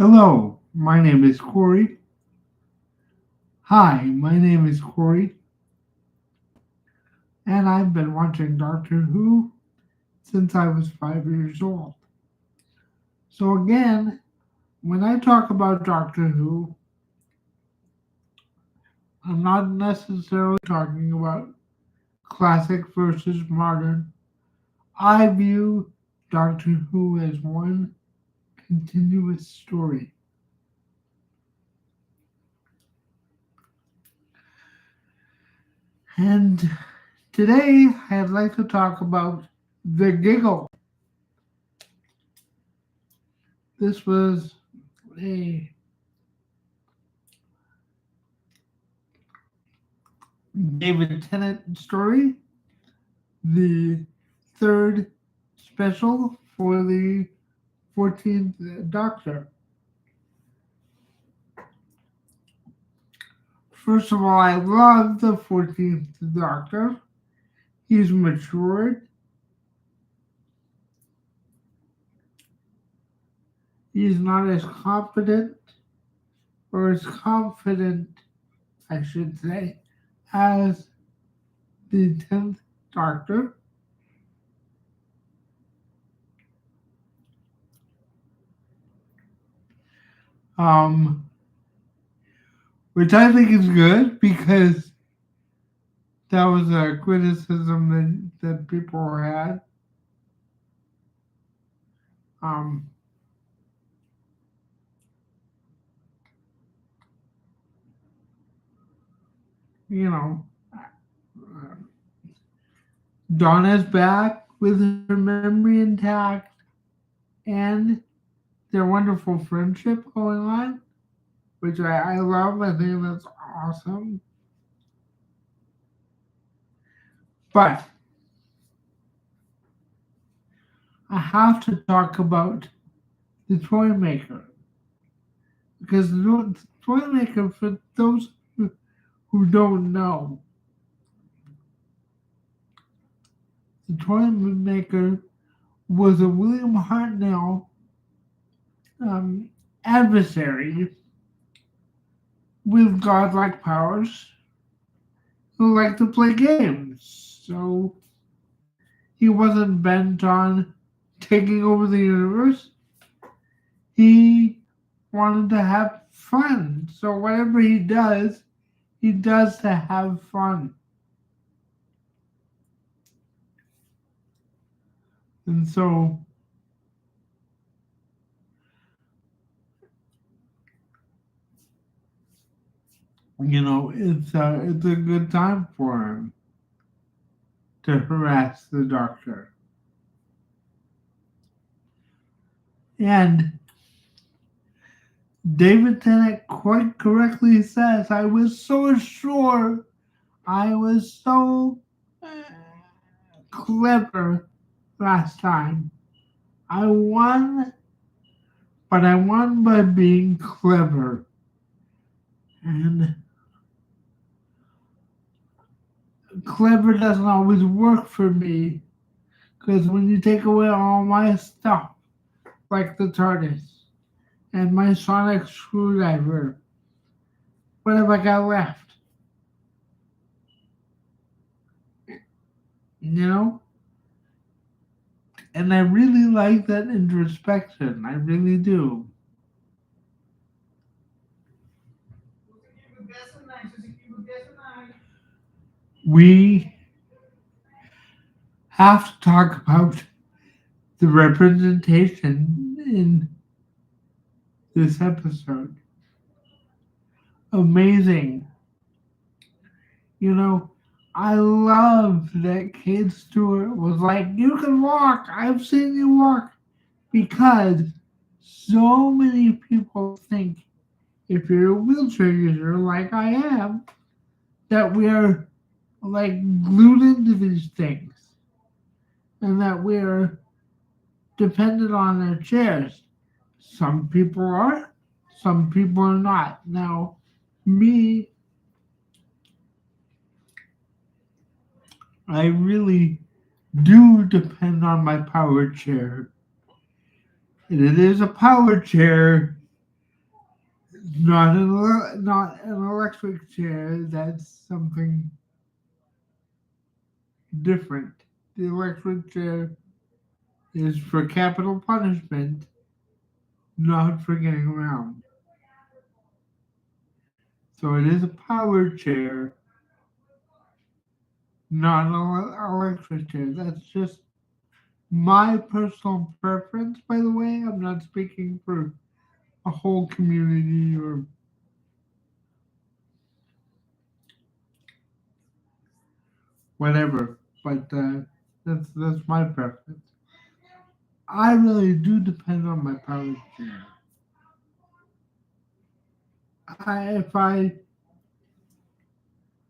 Hello, my name is Corey. Hi, my name is Corey, and I've been watching Doctor Who since I was 5 years old. So, again, when I talk about Doctor Who, I'm not necessarily talking about classic versus modern. I view Doctor Who as one continuous story. And today, I'd like to talk about the Giggle. This was a David Tennant story, the third special for the 14th Doctor. First of all, I love the 14th Doctor. He's matured. He's not as confident, or as confident, I should say, as the 10th Doctor. Um, which I think is good because that was a criticism that people had. Um, you know, Donna's back with her memory intact and their wonderful friendship going on, which I love. I think that's awesome. But I have to talk about the toy maker because the toy maker, for those who don't know, the toy maker was a William Hartnell adversary with godlike powers who liked to play games. So he wasn't bent on taking over the universe. He wanted to have fun. So whatever he does to have fun. And so it's a good time for him to harass the Doctor. And David Tennant quite correctly says, I was so sure, I was so clever last time. I won, but I won by being clever. And clever doesn't always work for me, because when you take away all my stuff, like the TARDIS and my sonic screwdriver, what have I got left? You know? And I really like that introspection. I really do. We have to talk about the representation in this episode. Amazing. You know, I love that Kate Stewart was like, you can walk. I've seen you walk. Because so many people think if you're a wheelchair user like I am, that we are like glued into these things and that we're dependent on their chairs. Some people are, some people are not. Now, me, I really do depend on my power chair. And it is a power chair not an electric chair. That's something different. The electric chair is for capital punishment, not for getting around. So it is a power chair, not an electric chair. That's just my personal preference, by the way. I'm not speaking for a whole community or whatever, but that's my preference. I really do depend on my power chair. I, if I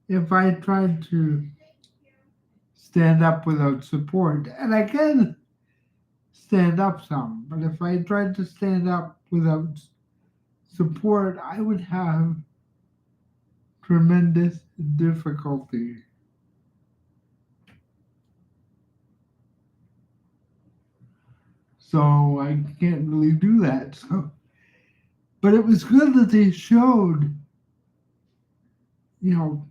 if I tried to stand up without support, and I can stand up some, but if I tried to stand up without support, I would have tremendous difficulty. So I can't really do that. So, but it was good that they showed, you know,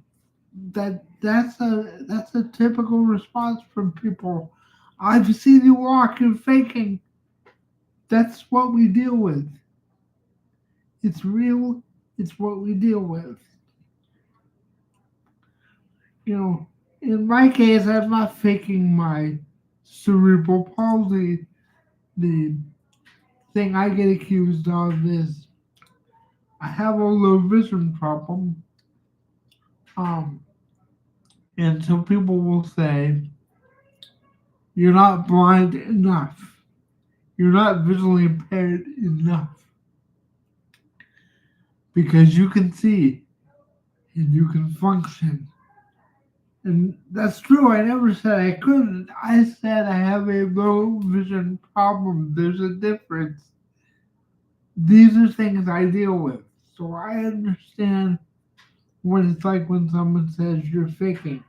that's a typical response from people. I've seen you walk, you're faking. That's what we deal with. It's real. It's what we deal with. You know, in my case, I'm not faking my cerebral palsy. The thing I get accused of is I have a low vision problem. Um, and some people will say, you're not blind enough. You're not visually impaired enough. Because you can see and you can function. And that's true. I never said I couldn't. I said I have a low vision problem. There's a difference. These are things I deal with. So I understand what it's like when someone says you're faking.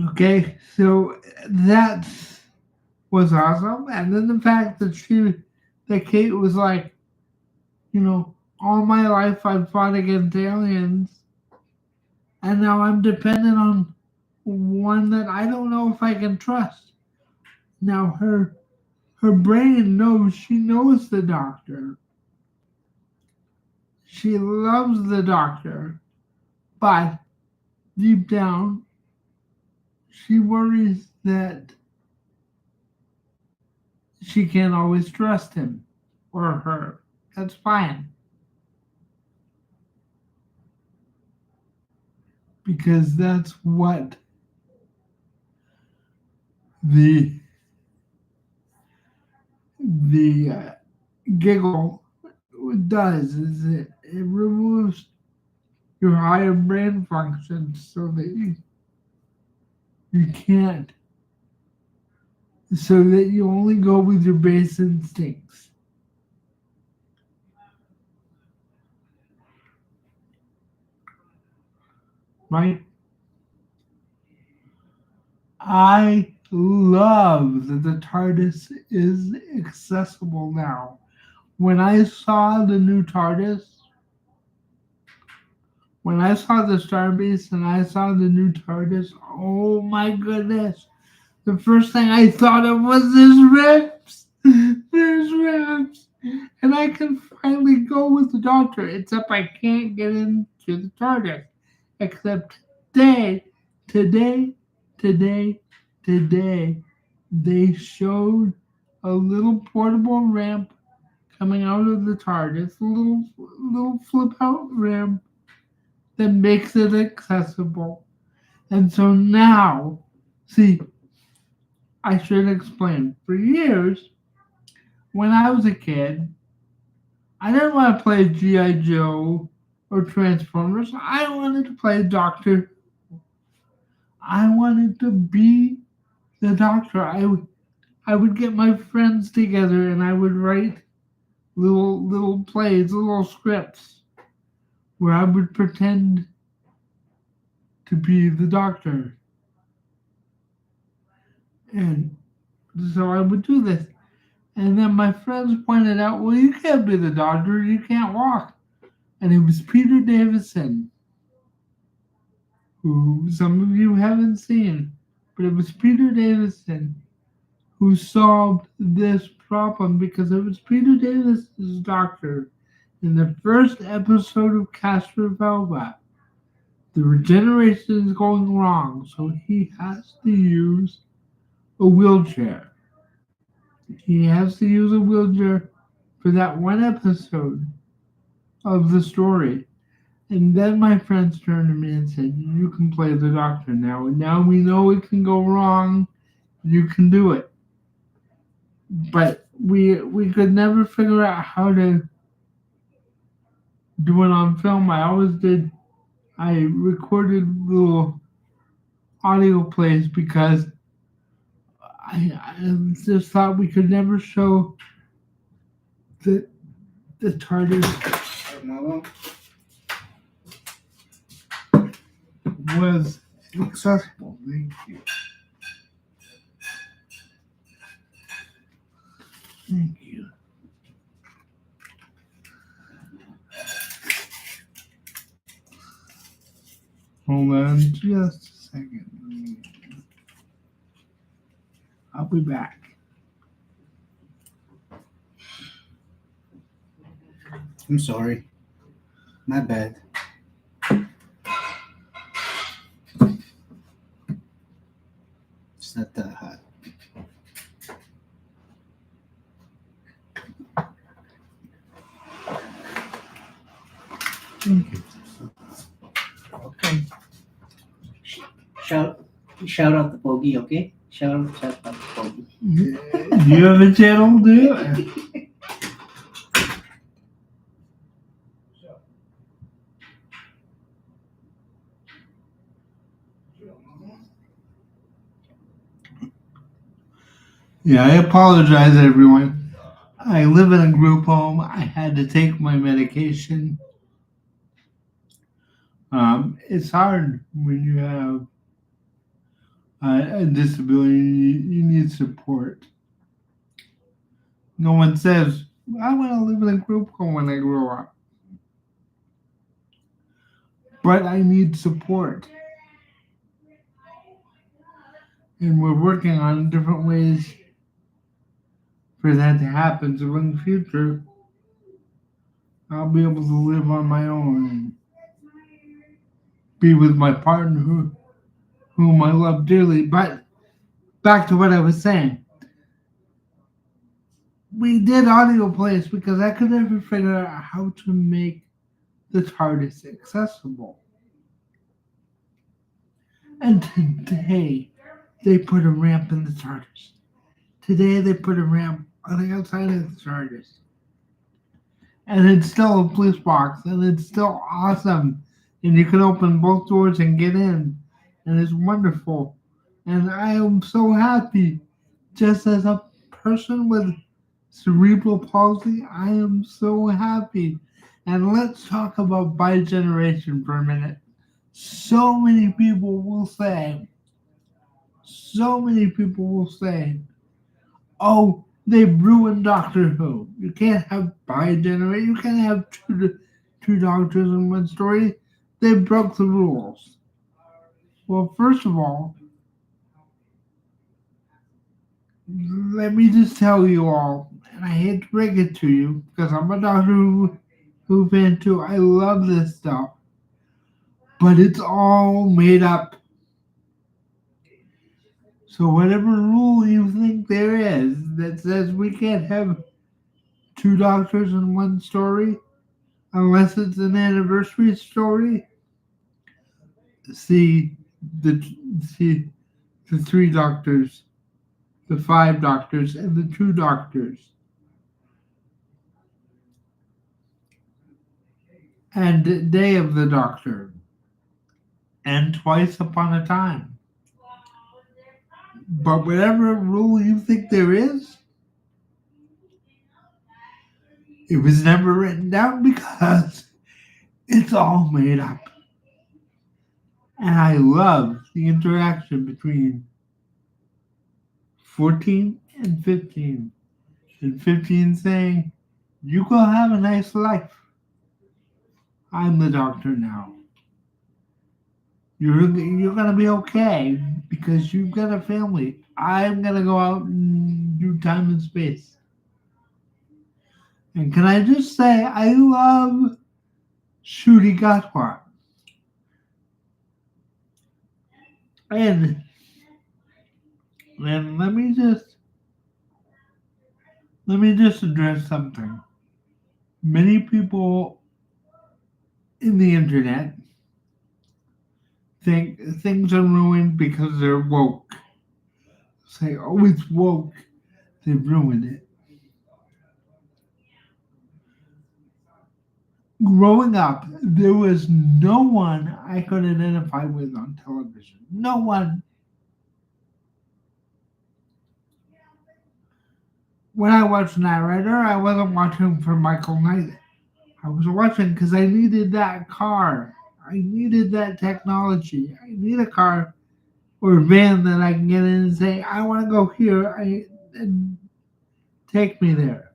Okay, so that was awesome. And then the fact that Kate was like, you know, all my life I've fought against aliens, and now I'm dependent on one that I don't know if I can trust. Now her brain knows, she knows the doctor. She loves the doctor, but deep down she worries that she can't always trust him or her. That's fine. Because that's what the the giggle does, is it removes your higher brain functions so that you can't, so that you only go with your base instincts. Right? I love that the TARDIS is accessible now. When I saw the new TARDIS, when I saw the Starbase and I saw the new TARDIS, oh my goodness. The first thing I thought of was there's ramps. There's ramps. And I can finally go with the doctor, except I can't get into the TARDIS. Except today, today, today, today, they showed a little portable ramp coming out of the TARDIS, a little flip out ramp that makes it accessible. And so now, see, I should explain. For years, when I was a kid, I didn't want to play G.I. Joe or Transformers. I wanted to play Doctor. I wanted to be the Doctor. I would get my friends together and I would write little plays, little scripts where I would pretend to be the Doctor. And so I would do this. And then my friends pointed out, well, you can't be the doctor, you can't walk. And it was Peter Davison, who some of you haven't seen, but it was Peter Davison who solved this problem because it was Peter Davis's doctor in the first episode of Casper Velvet. The regeneration is going wrong, so he has to use a wheelchair. He has to use a wheelchair for that one episode of the story. And then my friends turned to me and said, you can play the doctor now. And now we know it can go wrong. You can do it. But we could never figure out how to do it on film. I recorded little audio plays because I just thought we could never show the TARDIS was accessible. Thank you. Thank you. Hold on just a second. I'll be back. I'm sorry. My bad. It's not that hot. Thank you. Okay. Shout out the Pogie, okay? Shout out the Pogie. You have a channel, do you? Yeah, I apologize, everyone. I live in a group home. I had to take my medication. It's hard when you have a disability. You need support. No one says, I want to live in a group home when I grow up. But I need support. And we're working on different ways for that to happen. So in the future, I'll be able to live on my own and be with my partner whom I love dearly. But back to what I was saying. We did audio plays because I could never figure out how to make the TARDIS accessible. And today, they put a ramp in the TARDIS. Today, they put a ramp on the outside of the TARDIS. And it's still a police box, and it's still awesome. And you can open both doors and get in. And it's wonderful. And I am so happy. Just as a person with cerebral palsy, I am so happy. And let's talk about bi-generation for a minute. So many people will say, oh, they ruined Doctor Who. You can't have bi-generation. You can't have two doctors in one story. They broke the rules. Well, first of all, let me just tell you all, and I hate to break it to you, because I'm a Doctor Who fan too. I love this stuff. But it's all made up. So whatever rule you think there is that says we can't have two doctors in one story, unless it's an anniversary story, see the three doctors, the five doctors, and the two doctors. And Day of the Doctor. And Twice Upon a Time. But whatever rule you think there is, it was never written down because it's all made up. And I love the interaction between 14 and 15. And 15 saying, "You go have a nice life. I'm the doctor now. You're gonna be okay because you've got a family. I'm gonna go out and do time and space." And can I just say, I love Shooty Gatwa. And and let me just address something. Many people in the internet think things are ruined because they're woke. Say, "Oh, it's woke. They've ruined it." Growing up, there was no one I could identify with on television. No one. When I watched Knight Rider, I wasn't watching for Michael Knight. I was watching because I needed that car. I needed that technology. I need a car or a van that I can get in and say, "I want to go here," and take me there.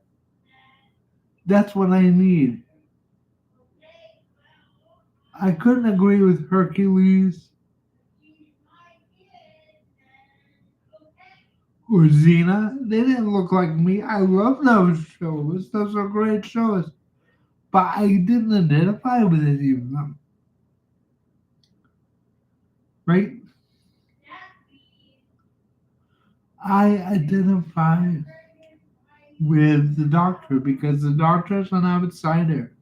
That's what I need. I couldn't agree with Hercules or Xena. They didn't look like me. I love those shows. Those are great shows. But I didn't identify with any of them. Right? I identify with the doctor because the doctor is an outsider.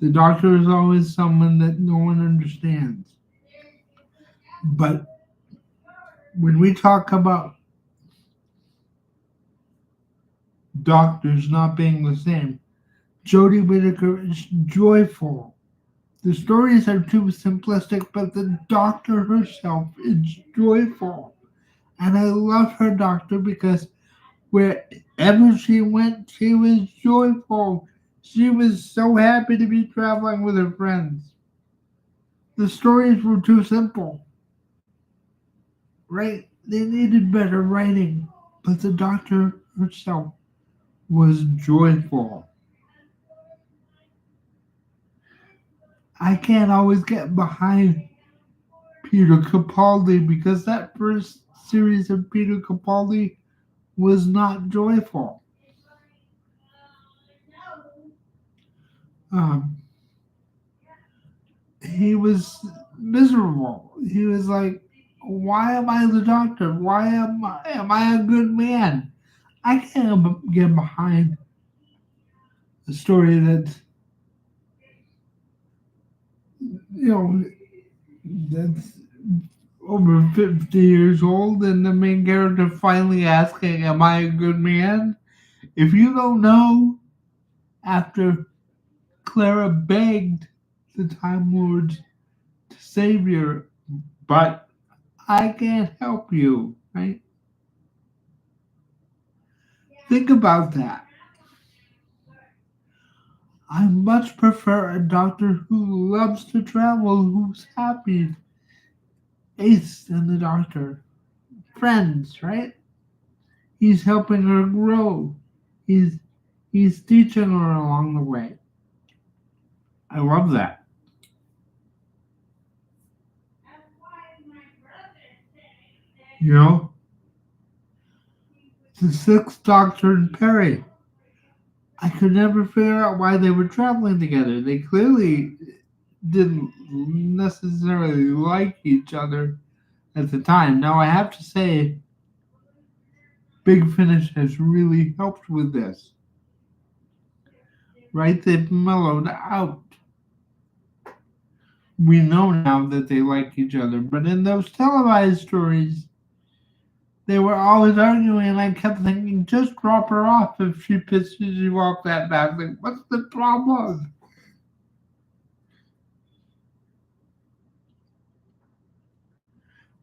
The doctor is always someone that no one understands. But when we talk about doctors not being the same, Jodie Whittaker is joyful. The stories are too simplistic, but the doctor herself is joyful. And I love her doctor because wherever she went, she was joyful. She was so happy to be traveling with her friends. The stories were too simple, right? They needed better writing, but the doctor herself was joyful. I can't always get behind Peter Capaldi because that first series of Peter Capaldi was not joyful. Um, he was miserable. He was like, "Why am I the doctor? Why am I a good man?" I can't get behind a story that you know that's over 50 years old and the main character finally asking, "Am I a good man?" If you don't know, after Clara begged the Time Lords to save her, "But I can't help you," right? Think about that. I much prefer a doctor who loves to travel, who's happy. Ace and the doctor. Friends, right? He's helping her grow. He's he's teaching her along the way. I love that. You know? The sixth doctor and Perry. I could never figure out why they were traveling together. They clearly didn't necessarily like each other at the time. Now I have to say, Big Finish has really helped with this. Right? They've mellowed out. We know now that they like each other, but in those televised stories, they were always arguing, and I kept thinking, just drop her off if she pisses you off that bad. Like, what's the problem?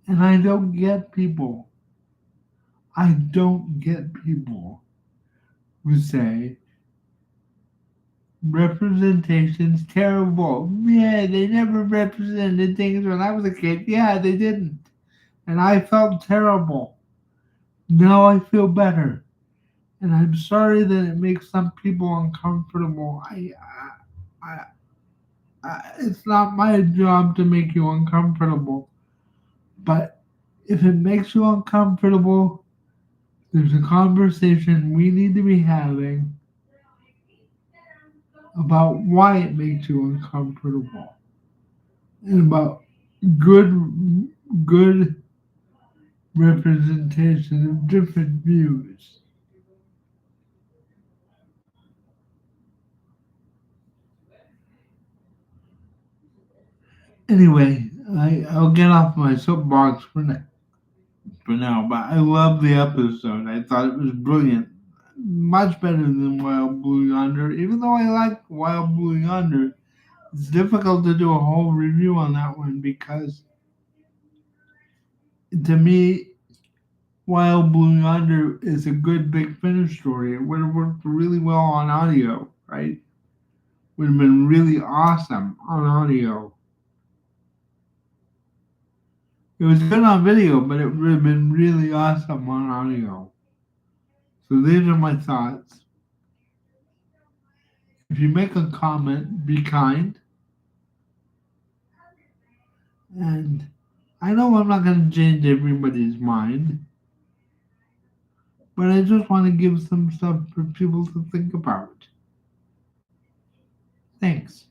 And I don't get people who say representation's terrible. Yeah, they never represented things when I was a kid. Yeah, they didn't. And I felt terrible. Now I feel better. And I'm sorry that it makes some people uncomfortable. I, it's not my job to make you uncomfortable. But if it makes you uncomfortable, there's a conversation we need to be having about why it makes you uncomfortable and about good representation of different views. Anyway, I'll get off my soapbox for now, but I love the episode. I thought it was brilliant. Much better than Wild Blue Yonder. Even though I like Wild Blue Yonder, it's difficult to do a whole review on that one because to me, Wild Blue Yonder is a good Big Finish story. It would have worked really well on audio, right? Would have been really awesome on audio. It was good on video, but it would have been really awesome on audio. So these are my thoughts. If you make a comment, be kind. And I know I'm not going to change everybody's mind, but I just want to give some stuff for people to think about. Thanks.